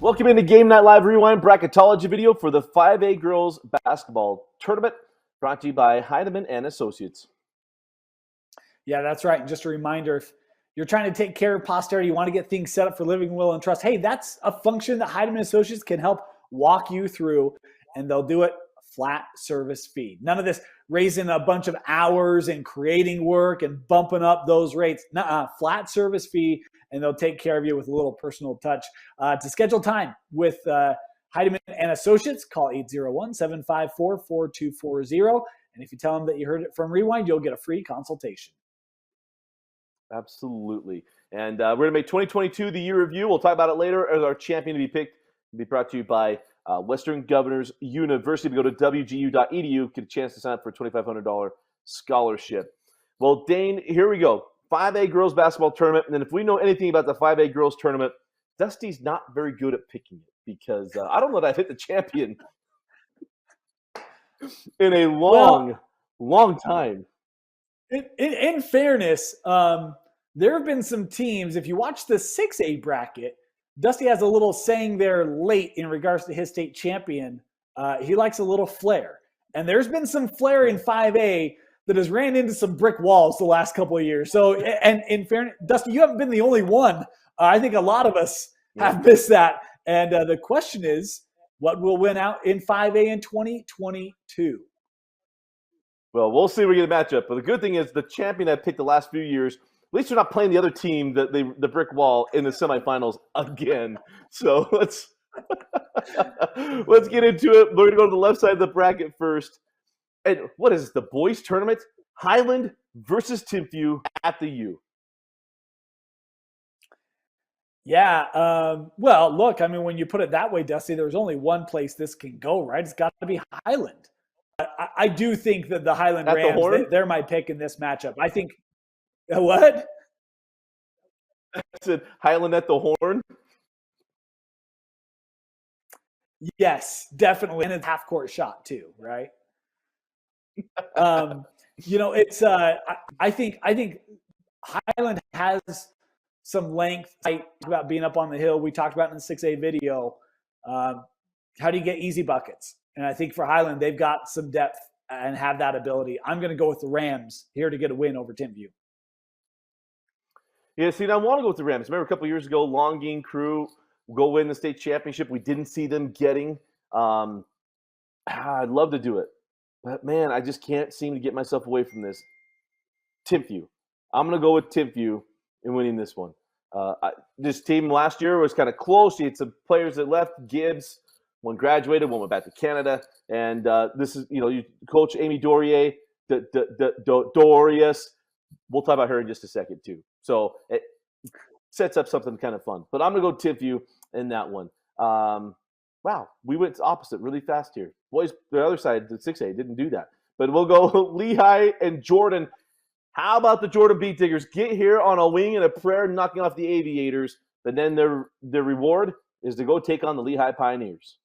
Welcome into Game Night Live Rewind Bracketology video for the 5A Girls Basketball Tournament, brought to you by Heidemann and Associates. Yeah, that's right. And just a reminder, if you're trying to take care of posterity, you want to get things set up for living will and trust, hey, that's a function that Heidemann Associates can help walk you through, and they'll do it flat service fee. None of this raising a bunch of hours and creating work and bumping up those rates. Nuh-uh, flat service fee, and they'll take care of you with a little personal touch. To schedule time with Heidemann and Associates, call 801-754-4240. And if you tell them that you heard it from Rewind, you'll get a free consultation. Absolutely. And we're going to make 2022 the year review. We'll talk about it later as our champion to be picked. It'll be brought to you by Western Governors University. Go to wgu.edu, get a chance to sign up for a $2,500 scholarship. Well, Dane, here we go. 5A Girls Basketball Tournament. And if we know anything about the 5A Girls Tournament, Dusty's not very good at picking it because I don't know that I've hit the champion in a long time. In fairness, there have been some teams, if you watch the 6A bracket, Dusty has a little saying there late in regards to his state champion. He likes a little flair. And there's been some flair in 5A that has ran into some brick walls the last couple of years. So, and in fairness, Dusty, you haven't been the only one. I think a lot of us have missed that. And the question is, what will win out in 5A in 2022? Well, we'll see where we get a matchup. But the good thing is the champion I picked the last few years, at least they're not playing the other team, the brick wall, in the semifinals again. So let's get into it. We're going to go to the left side of the bracket first. And what is this, the boys tournament? Highland versus Timpview at the U. Yeah. Well, look, I mean, when you put it that way, Dusty, there's only one place this can go, right? It's got to be Highland. I do think that the Highland at Rams, they're my pick in this matchup. I think – what? I said Highland at the Horn. Yes, definitely. And it's half-court shot too, right? It's I think Highland has some length. I talked about being up on the hill. We talked about it in the 6A video. How do you get easy buckets? And I think for Highland, they've got some depth and have that ability. I'm going to go with the Rams here to get a win over Timpview. Yeah, see, I want to go with the Rams. Remember a couple of years ago, Longine crew go win the state championship. We didn't see them getting. I'd love to do it. But, man, I just can't seem to get myself away from this. Timpview. I'm going to go with Timpview in winning this one. This team last year was kind of close. You had some players that left. Gibbs, one graduated, one went back to Canada. And this is, you coach Amy Dorier, Dorius. We'll talk about her in just a second, too. So it sets up something kind of fun. But I'm going to go Timpview in that one. Wow, we went opposite really fast here. Boys, the other side, the 6A, didn't do that. But we'll go Lehigh and Jordan. How about the Jordan Beat Diggers? Get here on a wing and a prayer, knocking off the Aviators. But then their reward is to go take on the Lehigh Pioneers.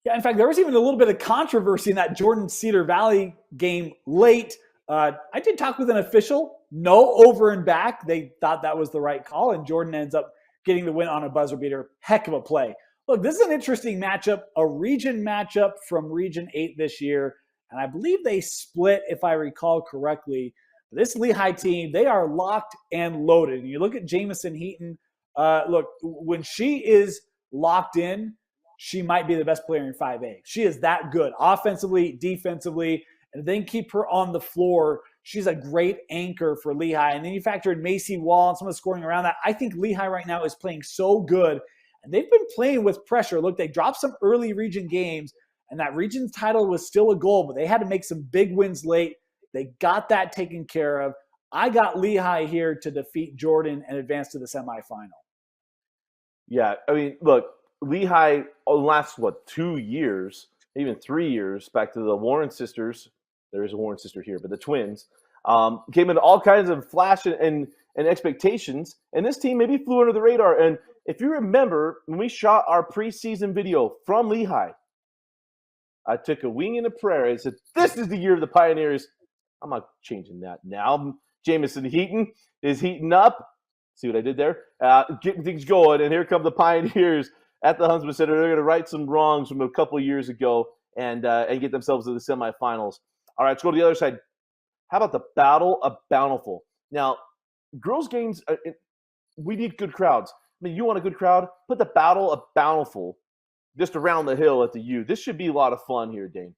Yeah, in fact, there was even a little bit of controversy in that Jordan-Cedar Valley game late. I did talk with an official. No over and back. They thought that was the right call, and Jordan ends up getting the win on a buzzer beater. Heck of a play. Look, this is an interesting matchup, a region matchup from Region 8 this year, and I believe they split, if I recall correctly. This Lehigh team, they are locked and loaded. And you look at Jamison Heaton, look, when she is locked in, she might be the best player in 5A. She is that good, offensively, defensively, and then keep her on the floor. She's a great anchor for Lehigh. And then you factor in Macy Wall and some of the scoring around that. I think Lehigh right now is playing so good. And they've been playing with pressure. Look, they dropped some early region games, and that region title was still a goal, but they had to make some big wins late. They got that taken care of. I got Lehigh here to defeat Jordan and advance to the semifinal. Yeah, I mean, look, Lehigh last, 2 years, even 3 years, back to the Warren sisters. There is a Warren sister here, but the twins came into all kinds of flash and expectations, and this team maybe flew under the radar. And if you remember, when we shot our preseason video from Lehigh, I took a wing and a prayer and said, this is the year of the Pioneers. I'm not changing that now. Jamison Heaton is heating up. See what I did there? Getting things going, and here come the Pioneers at the Huntsman Center. They're going to right some wrongs from a couple of years ago and get themselves to the semifinals. All right, let's go to the other side. How about the Battle of Bountiful? Now, girls' games, we need good crowds. I mean, you want a good crowd? Put the Battle of Bountiful just around the hill at the U. This should be a lot of fun here, Dane.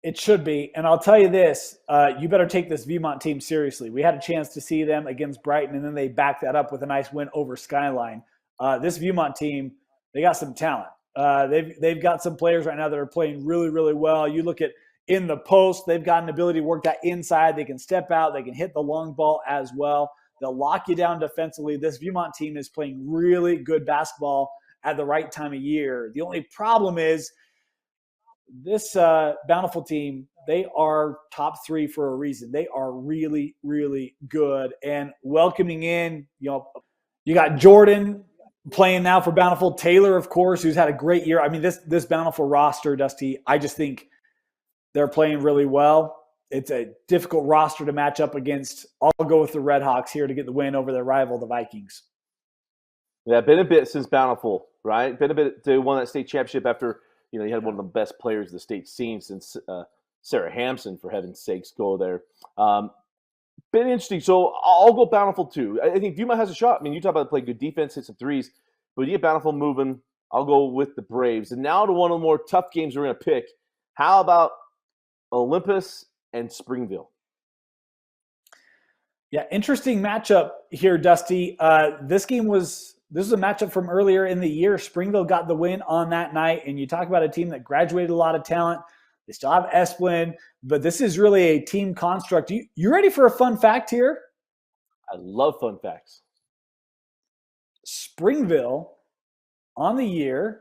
It should be. And I'll tell you this, you better take this Viewmont team seriously. We had a chance to see them against Brighton, and then they backed that up with a nice win over Skyline. This Viewmont team, they got some talent. They've got some players right now that are playing really, really well. You look at in the post, they've got an ability to work that inside. They can step out. They can hit the long ball as well. They'll lock you down defensively. This Viewmont team is playing really good basketball at the right time of year. The only problem is this Bountiful team, they are top 3 for a reason. They are really, really good. And welcoming in, you got Jordan playing now for Bountiful. Taylor, of course, who's had a great year. I mean, this Bountiful roster, Dusty, I just think they're playing really well. It's a difficult roster to match up against. I'll go with the Red Hawks here to get the win over their rival, the Vikings. Yeah, been a bit since Bountiful, right? Been a bit to won that state championship after – you had one of the best players the state's seen since Sarah Hampson, for heaven's sakes, go there. Been interesting. So I'll go Bountiful too. I think Viewmont has a shot. I mean, you talk about playing good defense, hit some threes, but you get Bountiful moving. I'll go with the Braves. And now to one of the more tough games we're going to pick. How about Olympus and Springville? Yeah, interesting matchup here, Dusty. This is a matchup from earlier in the year. Springville got the win on that night, and you talk about a team that graduated a lot of talent. They still have Esplin, but this is really a team construct. You ready for a fun fact here? I love fun facts. Springville, on the year,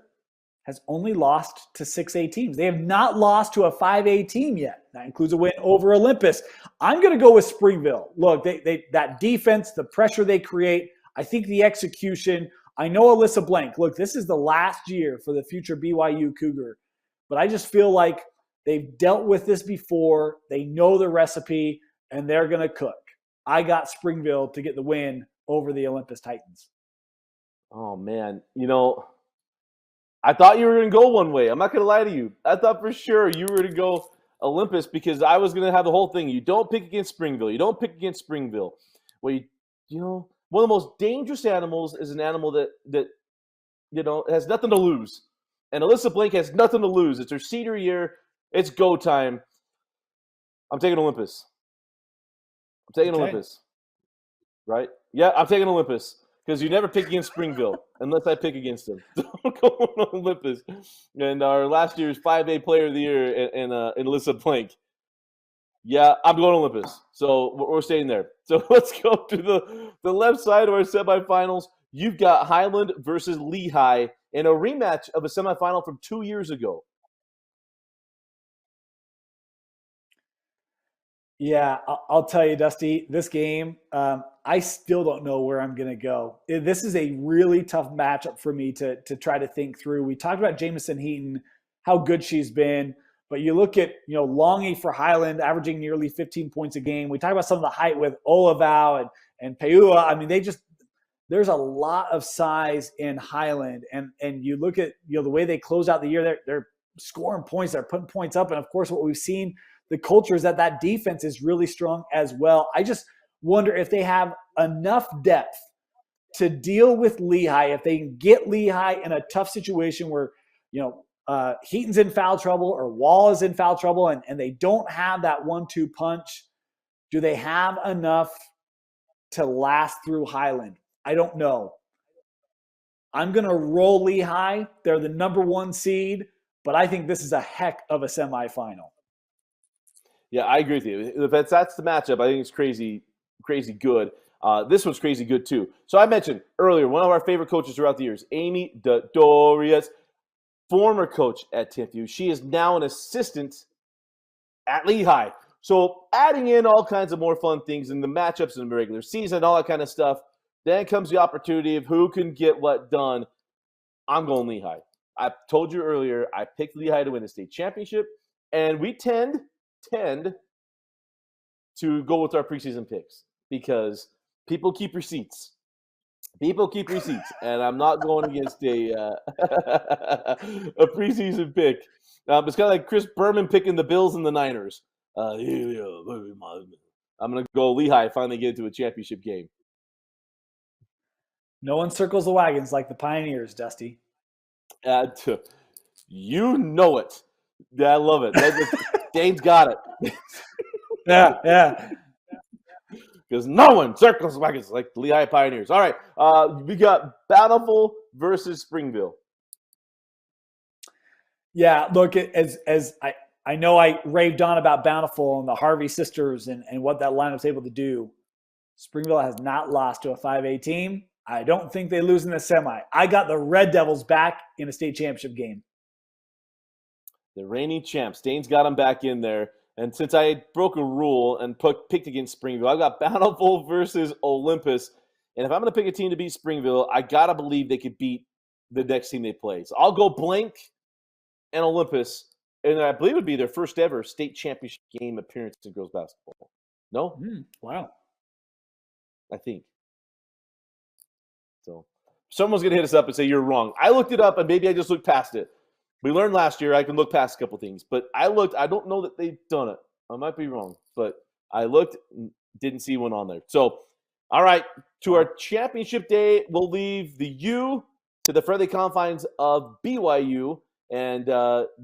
has only lost to 6A teams. They have not lost to a 5A team yet. That includes a win over Olympus. I'm going to go with Springville. Look, that defense, the pressure they create, I think the execution, I know Alyssa Blank. Look, this is the last year for the future BYU Cougar, but I just feel like they've dealt with this before. They know the recipe, and they're going to cook. I got Springville to get the win over the Olympus Titans. Oh, man. I thought you were going to go one way. I'm not going to lie to you. I thought for sure you were going to go Olympus because I was going to have the whole thing. You don't pick against Springville. You don't pick against Springville. Well, one of the most dangerous animals is an animal that has nothing to lose. And Alyssa Blank has nothing to lose. It's her senior year. It's go time. I'm taking Olympus. Olympus. Right? Yeah, I'm taking Olympus. Because you never pick against Springville unless I pick against them. So I'm going Olympus. And our last year's 5A Player of the Year in Alyssa Blank. Yeah, I'm going Olympus. So we're staying there. So let's go to the left side of our semifinals. You've got Highland versus Lehigh in a rematch of a semifinal from 2 years ago. Yeah, I'll tell you, Dusty, this game, I still don't know where I'm going to go. This is a really tough matchup for me to try to think through. We talked about Jamison Heaton, how good she's been. But you look at, Longy for Highland, averaging nearly 15 points a game. We talk about some of the height with Olivau and Peua. I mean, there's a lot of size in Highland. And you look at, the way they close out the year, they're scoring points, they're putting points up. And of course, what we've seen, the culture is that defense is really strong as well. I just wonder if they have enough depth to deal with Lehigh, if they can get Lehigh in a tough situation where, Heaton's in foul trouble or Wall is in foul trouble and they don't have that 1-2 punch. Do they have enough to last through Highland? I don't know. I'm going to roll Lehigh. They're the number 1 seed, but I think this is a heck of a semifinal. Yeah, I agree with you. If that's the matchup, I think it's crazy good. This one's crazy good too. So I mentioned earlier, one of our favorite coaches throughout the years, Amy Dorias, former coach at Timpview. She is now an assistant at Lehigh. So adding in all kinds of more fun things in the matchups in the regular season, all that kind of stuff, then comes the opportunity of who can get what done. I'm going Lehigh. I told you earlier, I picked Lehigh to win the state championship, and we tend to go with our preseason picks because people keep receipts. People keep receipts, and I'm not going against a a preseason pick. It's kind of like Chris Berman picking the Bills and the Niners. I'm going to go Lehigh finally get into a championship game. No one circles the wagons like the Pioneers, Dusty. You know it. Yeah, I love it. Dane's got it. Yeah. Because no one circles the wagons like the Lehigh Pioneers. All right, we got Bountiful versus Springville. Yeah, look, as I know I raved on about Bountiful and the Harvey sisters and what that lineup's able to do. Springville has not lost to a 5A team. I don't think they lose in the semi. I got the Red Devils back in a state championship game. The reigning champs. Dane's got them back in there. And since I broke a rule and picked against Springville, I've got Bountiful versus Olympus. And if I'm going to pick a team to beat Springville, I got to believe they could beat the next team they play. So I'll go Blank and Olympus. And I believe it would be their first ever state championship game appearance in girls basketball. No? Wow. I think. So someone's going to hit us up and say you're wrong. I looked it up and maybe I just looked past it. We learned last year I can look past a couple things, but I looked. I don't know that they've done it. I might be wrong, but I looked, didn't see one on there. So, all right, to our championship day, we'll leave the U to the friendly confines of BYU. And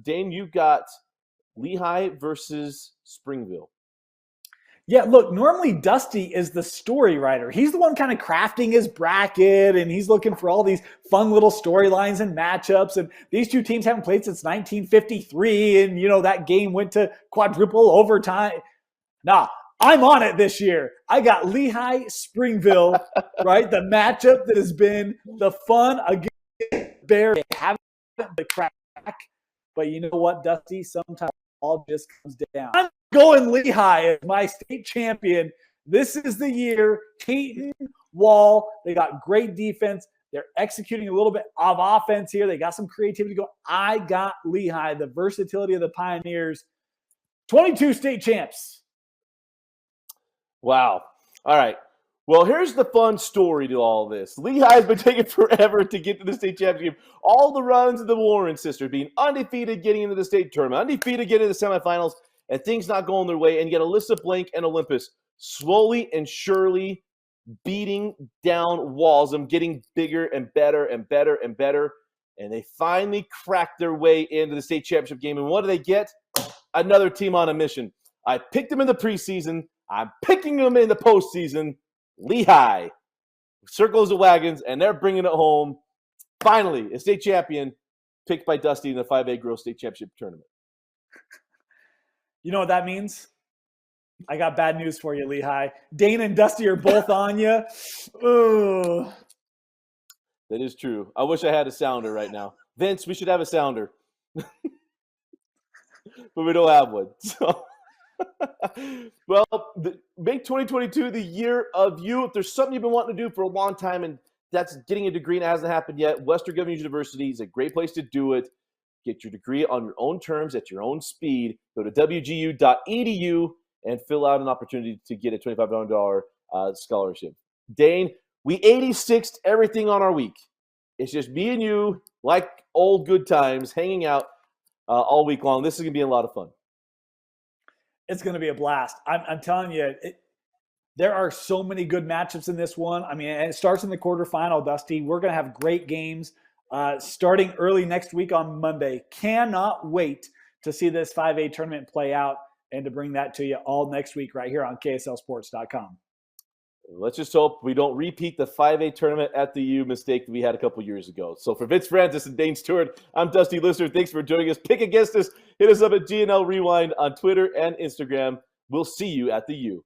Dane, you've got Lehigh versus Springville. Yeah, look, normally Dusty is the story writer. He's the one kind of crafting his bracket, and he's looking for all these fun little storylines and matchups. And these two teams haven't played since 1953, and, that game went to quadruple overtime. Nah, I'm on it this year. I got Lehigh Springville, right? The matchup that has been the fun against Bear. They haven't the crack. But you know what, Dusty? Sometimes all just comes down. I'm going Lehigh as my state champion. This is the year. Keaton, Wall, they got great defense. They're executing a little bit of offense here. They got some creativity going. I got Lehigh, the versatility of the Pioneers. 22 state champs. Wow. All right. Well, here's the fun story to all this. Lehigh's been taking forever to get to the state championship. All the runs of the Warren sisters being undefeated, getting into the state tournament, undefeated, getting into the semifinals, and things not going their way. And yet Alyssa Blank and Olympus slowly and surely beating down walls, them getting bigger and better and better and better. And they finally cracked their way into the state championship game. And what do they get? Another team on a mission. I picked them in the preseason. I'm picking them in the postseason. Lehigh circles the wagons, and they're bringing it home. Finally, a state champion picked by Dusty in the 5A Girls State Championship Tournament. You know what that means? I got bad news for you, Lehigh. Dane and Dusty are both on you. Ugh. That is true. I wish I had a sounder right now. Vince, we should have a sounder. But we don't have one. So. Well, make 2022 the year of you. If there's something you've been wanting to do for a long time and that's getting a degree and it hasn't happened yet, Western Governors University is a great place to do it. Get your degree on your own terms at your own speed. Go to wgu.edu and fill out an opportunity to get a $2,500 scholarship. Dane, we 86'd everything on our week. It's just me and you, like old good times, hanging out all week long. This is going to be a lot of fun. It's going to be a blast. I'm telling you, there are so many good matchups in this one. I mean, and it starts in the quarterfinal, Dusty. We're going to have great games starting early next week on Monday. Cannot wait to see this 5A tournament play out and to bring that to you all next week right here on KSLSports.com. Let's just hope we don't repeat the 5A tournament at the U mistake that we had a couple years ago. So for Vince Francis and Dane Stewart, I'm Dusty Litster. Thanks for joining us. Pick against us. Hit us up at GNL Rewind on Twitter and Instagram. We'll see you at the U.